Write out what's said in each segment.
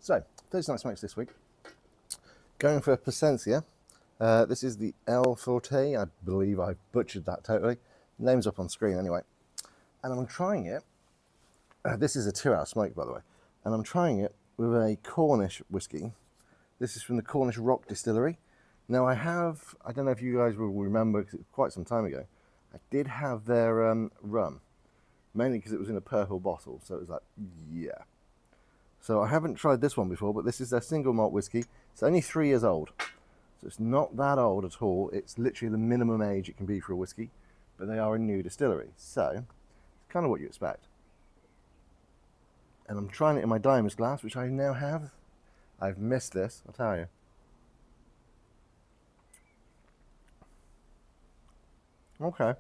So, Thursday night smokes this week. Going for a Plasencia. This is the Alma Fuerte. I believe I butchered that totally. Name's up on screen anyway. And I'm trying it. This is a 2-hour smoke, by the way. And I'm trying it with a Cornish whiskey. This is from the Cornish Rock Distillery. Now I don't know if you guys will remember, because it was quite some time ago, I did have their rum. Mainly because it was in a purple bottle, so it was like, yeah. So I haven't tried this one before, but this is their single malt whiskey. It's only 3 years old. So it's not that old at all. It's literally the minimum age it can be for a whiskey. But they are a new distillery. So it's kind of what you expect. And I'm trying it in my Diamonds glass, which I now have. I've missed this, I'll tell you. Okay.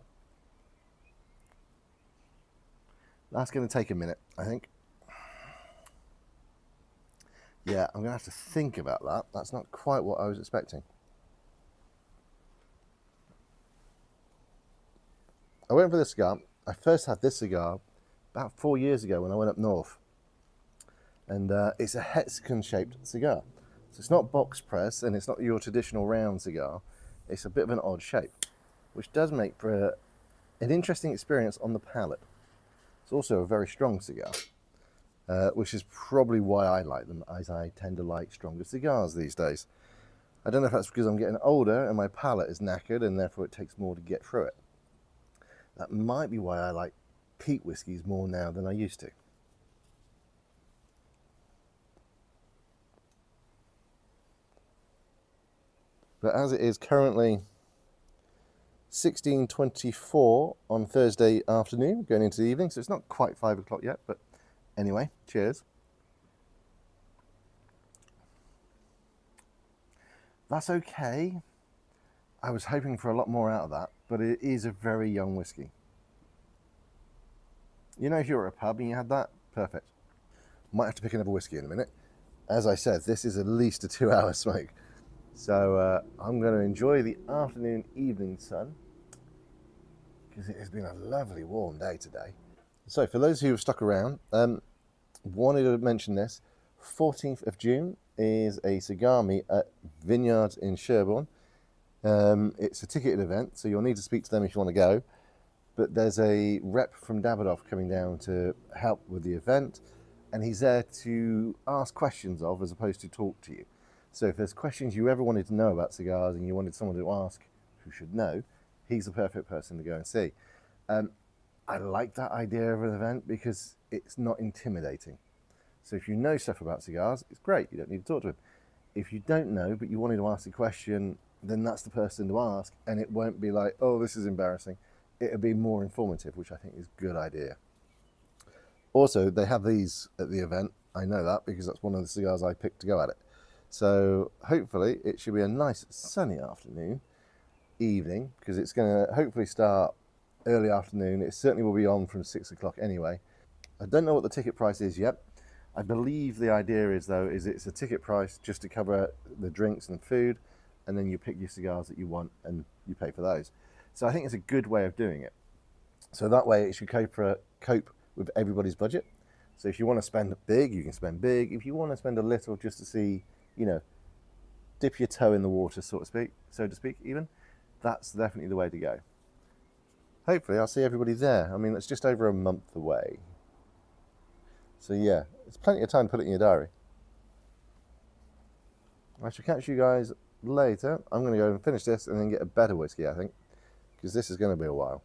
That's going to take a minute, I think. Yeah, I'm going to have to think about that. That's not quite what I was expecting. I went for this cigar. I first had this cigar about 4 years ago when I went up north. And it's a hexagon-shaped cigar. So it's not box press, and it's not your traditional round cigar. It's a bit of an odd shape, which does make for an interesting experience on the palate. It's also a very strong cigar, which is probably why I like them, as I tend to like stronger cigars these days. I don't know if that's because I'm getting older and my palate is knackered and therefore it takes more to get through it. That might be why I like peat whiskies more now than I used to. But as it is currently 16:24 on Thursday afternoon, going into the evening, so it's not quite 5 o'clock yet, but anyway, cheers. That's okay. I was hoping for a lot more out of that, but it is a very young whiskey. You know, if you're at a pub and you had that, perfect. Might have to pick another whiskey in a minute. As I said, this is at least a 2-hour smoke. So I'm going to enjoy the afternoon, evening sun, because it has been a lovely warm day today. So for those who have stuck around, wanted to mention this, 14th of June is a cigar meet at Vineyards in Sherborne. It's a ticketed event, so you'll need to speak to them if you want to go. But there's a rep from Davidoff coming down to help with the event, and he's there to ask questions of as opposed to talk to you. So if there's questions you ever wanted to know about cigars and you wanted someone to ask who should know, he's the perfect person to go and see. I like that idea of an event because it's not intimidating. So if you know stuff about cigars, it's great. You don't need to talk to him. If you don't know, but you wanted to ask a question, then that's the person to ask, and it won't be like, oh, this is embarrassing. It'll be more informative, which I think is a good idea. Also, they have these at the event. I know that because that's one of the cigars I picked to go at it. So hopefully it should be a nice sunny afternoon, evening, because it's going to hopefully start early afternoon. It certainly will be on from 6 o'clock anyway. I don't know what the ticket price is yet. I believe the idea is, though, is it's a ticket price just to cover the drinks and food, and then you pick your cigars that you want and you pay for those. So I think it's a good way of doing it. So that way it should cope with everybody's budget. So if you want to spend big, you can spend big. If you want to spend a little just to see, you know, dip your toe in the water, so to speak, even, that's definitely the way to go. Hopefully I'll see everybody there. I mean, it's just over a month away. So yeah, it's plenty of time to put it in your diary. I shall catch you guys later. I'm going to go and finish this and then get a better whiskey, I think, because this is going to be a while.